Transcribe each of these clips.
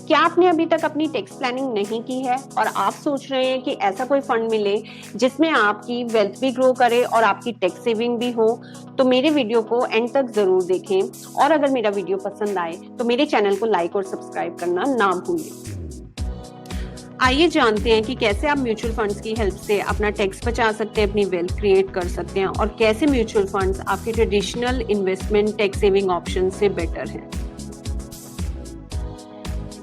क्या आपने अभी तक अपनी टैक्स प्लानिंग नहीं की है और आप सोच रहे हैं कि ऐसा कोई फंड मिले जिसमें आपकी वेल्थ भी ग्रो करे और आपकी टैक्स सेविंग भी हो, तो मेरे वीडियो को एंड तक जरूर देखें। और अगर मेरा वीडियो पसंद आए तो मेरे चैनल को लाइक और सब्सक्राइब करना ना भूलें। आइए जानते हैं कि कैसे आप म्यूचुअल फंड्स की हेल्प से अपना टैक्स बचा सकते हैं, अपनी वेल्थ क्रिएट कर सकते हैं और कैसे म्यूचुअल फंड्स आपके traditional investment tax saving option से बेटर हैं।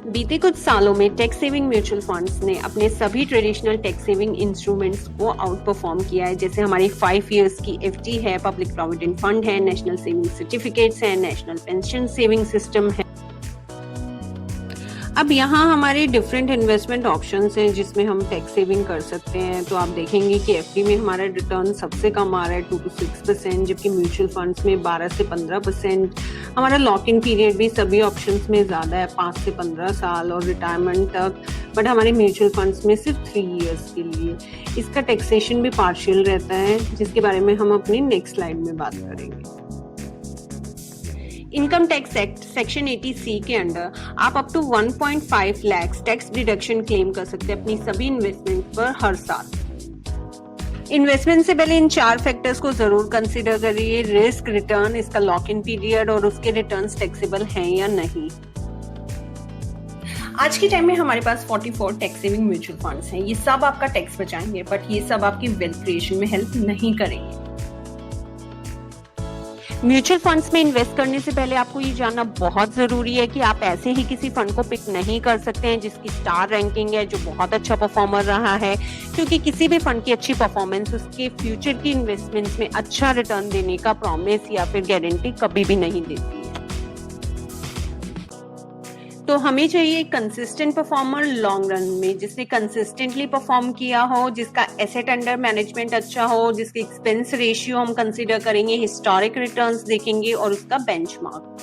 बीते कुछ सालों में टैक्स सेविंग म्यूचुअल फंड्स ने अपने सभी ट्रेडिशनल टैक्स सेविंग इंस्ट्रूमेंट्स को आउट परफॉर्म किया है। जैसे हमारी 5 इयर्स की एफडी है, पब्लिक प्रोविडेंट फंड है, नेशनल सेविंग सर्टिफिकेट्स है, नेशनल पेंशन सेविंग सिस्टम है। अब यहाँ हमारे डिफरेंट इन्वेस्टमेंट ऑप्शंस हैं जिसमें हम टैक्स सेविंग कर सकते हैं। तो आप देखेंगे कि एफडी में हमारा रिटर्न सबसे कम आ रहा है 2 to 6%, जबकि म्यूचुअल फंड्स में 12 से 15%। हमारा लॉक इन पीरियड भी सभी ऑप्शंस में ज़्यादा है, 5 से 15 साल और रिटायरमेंट तक, बट हमारे म्यूचुअल फंड्स में सिर्फ 3 इयर्स के लिए। इसका टैक्सेशन भी पार्शियल रहता है, जिसके बारे में हम अपनी नेक्स्ट स्लाइड में बात करेंगे। Income tax act section 80C के अंडर आप up to 1.5 lakh tax deduction claim कर सकते हैं अपनी सभी इन्वेस्टमेंट पर हर साल। इन्वेस्टमेंट से पहले इन 4 फैक्टर्स को जरूर कंसीडर करिए: रिस्क, रिटर्न, इसका लॉक इन पीरियड और उसके रिटर्न्स टैक्सेबल हैं या नहीं। आज के टाइम में हमारे पास 44 टैक्स सेविंग म्यूचुअल फंड्स हैं। ये सब आपका टैक्स बचाएंगे, बट ये सब आपकी वेल्थ क्रिएशन में हेल्प नहीं करेंगे। म्यूचुअल फंड्स में इन्वेस्ट करने से पहले आपको ये जानना बहुत जरूरी है कि आप ऐसे ही किसी फंड को पिक नहीं कर सकते हैं जिसकी स्टार रैंकिंग है, जो बहुत अच्छा परफॉर्मर रहा है, क्योंकि किसी भी फंड की अच्छी परफॉर्मेंस उसके फ्यूचर की इन्वेस्टमेंट्स में अच्छा रिटर्न देने का प्रॉमिस या फिर गारंटी कभी भी नहीं देती है। तो हमें चाहिए कंसिस्टेंट परफॉर्मर लॉन्ग रन में, जिसने कंसिस्टेंटली परफॉर्म किया हो, जिसका एसेट अंडर मैनेजमेंट अच्छा हो, जिसके एक्सपेंस रेशियो हम कंसीडर करेंगे, हिस्टोरिक रिटर्न्स देखेंगे और उसका बेंचमार्क।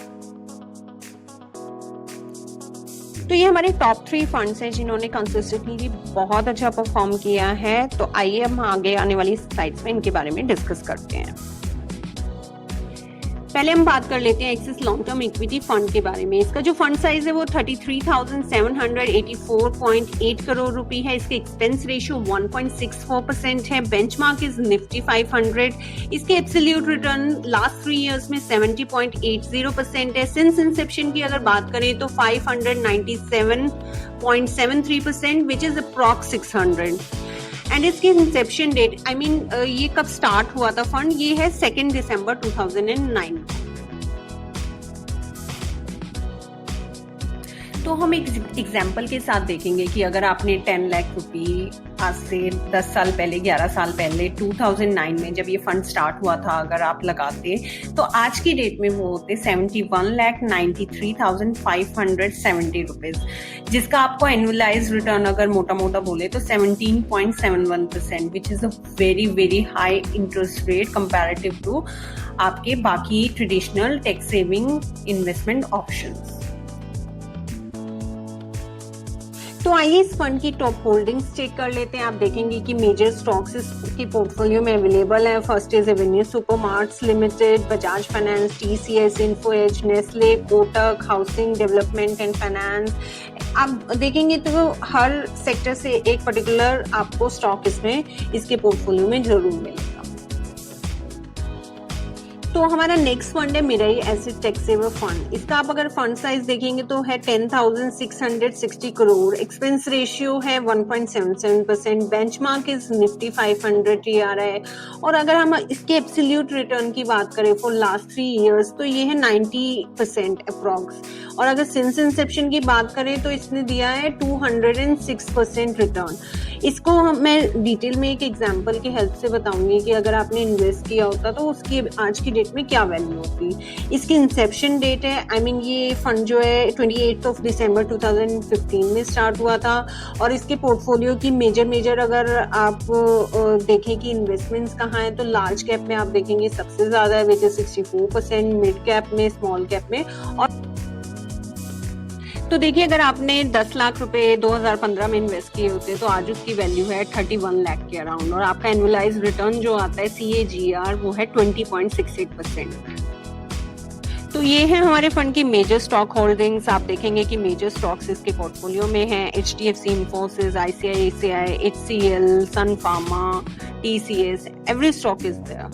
तो ये हमारे टॉप 3 फंड्स हैं जिन्होंने कंसिस्टेंटली बहुत अच्छा परफॉर्म किया है। तो आइए हम आगे आने वाली स्लाइड्स में इनके बारे में डिस्कस करते हैं। पहले हम बात कर लेते हैं axis long term equity fund के बारे में। इसका जो फंड साइज है वो 33,784.8 करोड़ रुपए है। इसके एक्सपेंस रेशियो 1.64% है। Benchmark is Nifty 500। इसके एब्सोल्यूट रिटर्न लास्ट 3 इयर्स में 70.80% है। सिंस इंसेप्शन की अगर बात करें तो 597.73%, विच इज अप्रॉक्स 600। एंड इसकी इंसेप्शन डेट ये कब स्टार्ट हुआ था फंड, ये है 2 दिसंबर 2009। तो हम एक एग्जाम्पल के साथ देखेंगे कि अगर आपने 10 लाख रुपए आज से 10 साल पहले, 11 साल पहले 2009 में जब ये फंड स्टार्ट हुआ था अगर आप लगाते, तो आज की डेट में वो होते 71,93,570 रुपीज, जिसका आपको एनुअलाइज रिटर्न अगर मोटा मोटा बोले तो 17.71%, which is a very very high interest rate comparative to आपके बाकी traditional tax saving investment options. तो आइए इस फंड की टॉप होल्डिंग्स चेक कर लेते हैं। आप देखेंगे कि मेजर स्टॉक्स इसकी पोर्टफोलियो में अवेलेबल हैं। First is Avenue Supermarts limited, Bajaj finance, TCS, Info Edge, Nestle, Kotak, housing development and finance. आप देखेंगे तो हर सेक्टर से एक पर्टिकुलर आपको स्टॉक इसमें इसके पोर्टफोलियो में जरूर मिलेगा। तो हमारा नेक्स्ट फंड है Mirae asset tax saver fund. इसका आप अगर फंड साइज देखेंगे तो है 10,660 करोड़। एक्सपेंस रेशियो है 1.77%। Benchmark is Nifty 500 TRI। और अगर हम इसके एब्सोल्यूट रिटर्न की बात करें फॉर लास्ट 3 इयर्स तो ये है 90% अप्रॉक्स। और अगर सिंस इंसेप्शन की बात करें तो इसने दिया है 206% रिटर्न। इसको मैं डिटेल में एक एग्जांपल की हेल्प से बताऊंगी कि अगर आपने इन्वेस्ट किया होता तो उसकी आज की डेट में क्या वैल्यू होती। इसकी इंसेप्शन डेट है, ये फंड जो है 28 दिसंबर 2015 में स्टार्ट हुआ था। और इसके पोर्टफोलियो की मेजर अगर आप देखें कि इन्वेस्टमेंट्स कहाँ हैं तो लार्ज कैप में आप देखेंगे सबसे ज्यादा है, विच इज 64%, मिड कैप में, स्मॉल कैप में। और तो देखिए अगर आपने 10 लाख रुपए 2015 में इन्वेस्ट किए होते तो आज उसकी वैल्यू है 31 लाख के अराउंड, और आपका एनुअलाइज रिटर्न जो आता है CAGR वो है 20.68%। तो ये है हमारे फंड की मेजर स्टॉक होल्डिंग्स। आप देखेंगे कि मेजर स्टॉक्स इसके पोर्टफोलियो में हैं HDFC, Infosys, ICICI, HCL, Sun Pharma, TCS, every stock is there.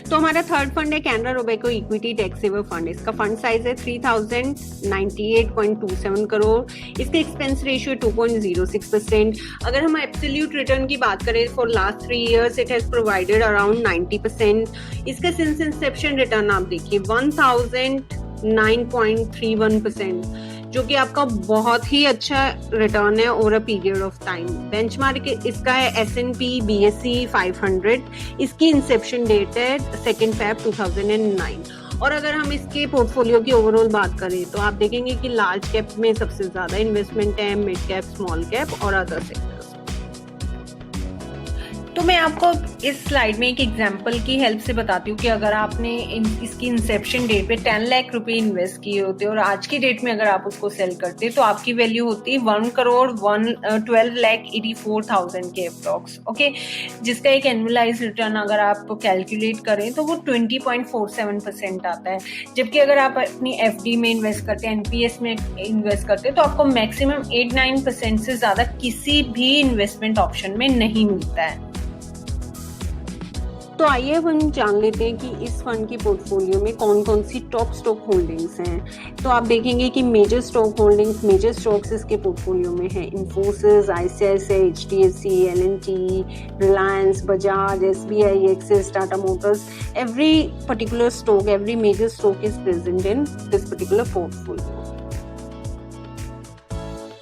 तो हमारा थर्ड फंड है Canara Robeco equity tax saver fund. इसका फंड साइज है 3098.27 करोड़। इसका एक्सपेंस रेशियो 2.06%। अगर हम एब्सोल्यूट रिटर्न की बात करें for last 3 years it has provided around 90%। इसका सिंस इंसेप्शन रिटर्न आप देखिए 1009.31%, जो कि आपका बहुत ही अच्छा रिटर्न है over a period of time. Benchmark इसका है S&P BSE 500। इसकी इंसेप्शन डेट है 2 Feb 2009। और अगर हम इसके पोर्टफोलियो की ओवरऑल बात करें तो आप देखेंगे कि लार्ज कैप में सबसे ज्यादा इन्वेस्टमेंट है, मिड कैप, स्मॉल कैप और अदर सेक्टर्स। तो मैं आपको इस स्लाइड में एक एग्जांपल की हेल्प से बताती हूँ कि अगर आपने इसकी इंसेप्शन डेट पे 10 लाख रुपए इन्वेस्ट किए होते और आज की डेट में अगर आप उसको सेल करते तो आपकी वैल्यू होती है 1,12,84,000 के अप्रॉक्स। ओके, जिसका एक एनुअलाइज रिटर्न अगर आप कैलकुलेट करें तो वो 20.47% आता है। जबकि अगर आप अपनी FD में इन्वेस्ट करते हैं, NPS में इन्वेस्ट करते हैं तो आपको मैक्सिमम 8-9% से ज्यादा किसी भी इन्वेस्टमेंट ऑप्शन में नहीं मिलता है। तो आइए हम जान लेते हैं कि इस फंड की पोर्टफोलियो में कौन कौन सी टॉप स्टॉक होल्डिंग्स हैं। तो आप देखेंगे कि major stock holdings, major stocks इसके पोर्टफोलियो में है Infosys, ICICI, HDFC, L&T, Reliance, Bajaj, SBI, Axis, Tata Motors. Every particular stock, every major stock is present in this particular portfolio.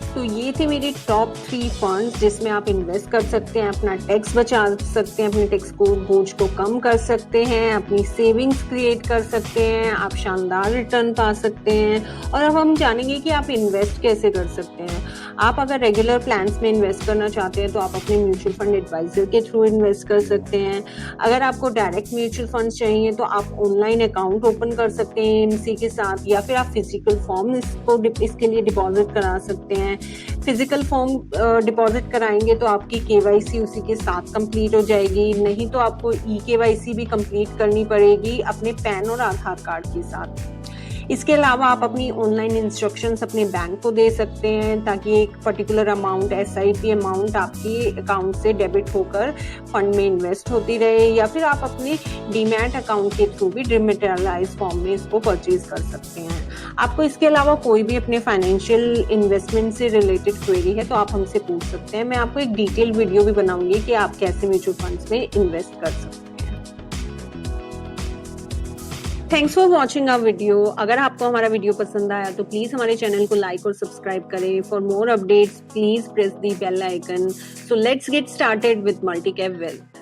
तो ये थे मेरे टॉप 3 फंड्स जिसमें आप इन्वेस्ट कर सकते हैं, अपना टैक्स बचा सकते हैं, अपने टैक्स को बोझ को कम कर सकते हैं, अपनी सेविंग्स क्रिएट कर सकते हैं, आप शानदार रिटर्न पा सकते हैं। और अब हम जानेंगे कि आप इन्वेस्ट कैसे कर सकते हैं। आप अगर रेगुलर प्लान्स में इन्वेस्ट करना चाहते हैं तो आप अपने म्यूचुअल फंड एडवाइजर के थ्रू इन्वेस्ट कर सकते हैं। अगर आपको डायरेक्ट म्यूचुअल फंड चाहिए तो आप ऑनलाइन अकाउंट ओपन कर सकते हैं AMC के साथ, या फिर आप फिजिकल फॉर्म इसके लिए डिपॉजिट करा सकते हैं। फिजिकल फॉर्म डिपॉजिट कराएंगे तो आपकी KYC उसी के साथ कंप्लीट हो जाएगी, नहीं तो आपको eKYC भी कंप्लीट करनी पड़ेगी अपने पैन और आधार कार्ड के साथ। इसके अलावा आप अपनी ऑनलाइन इंस्ट्रक्शंस अपने बैंक को दे सकते हैं ताकि एक पर्टिकुलर अमाउंट, SIP अमाउंट आपकी अकाउंट से डेबिट होकर फंड में इन्वेस्ट होती रहे, या फिर आप अपने डीमैट अकाउंट के थ्रू भी डिमेटेरियलाइज फॉर्म में इसको परचेज कर सकते हैं। आपको इसके अलावा कोई भी अपने फाइनेंशियल इन्वेस्टमेंट से रिलेटेड क्वेरी है तो आप हमसे पूछ सकते हैं। मैं आपको एक डिटेल वीडियो भी बनाऊंगी कि आप कैसे म्यूचुअल फंड्स में इन्वेस्ट कर सकते हैं। Thanks for watching our video. अगर आपको हमारा वीडियो पसंद आया तो प्लीज हमारे चैनल को लाइक और सब्सक्राइब करें। For more updates please press the bell icon. So let's get started with multi cap wealth.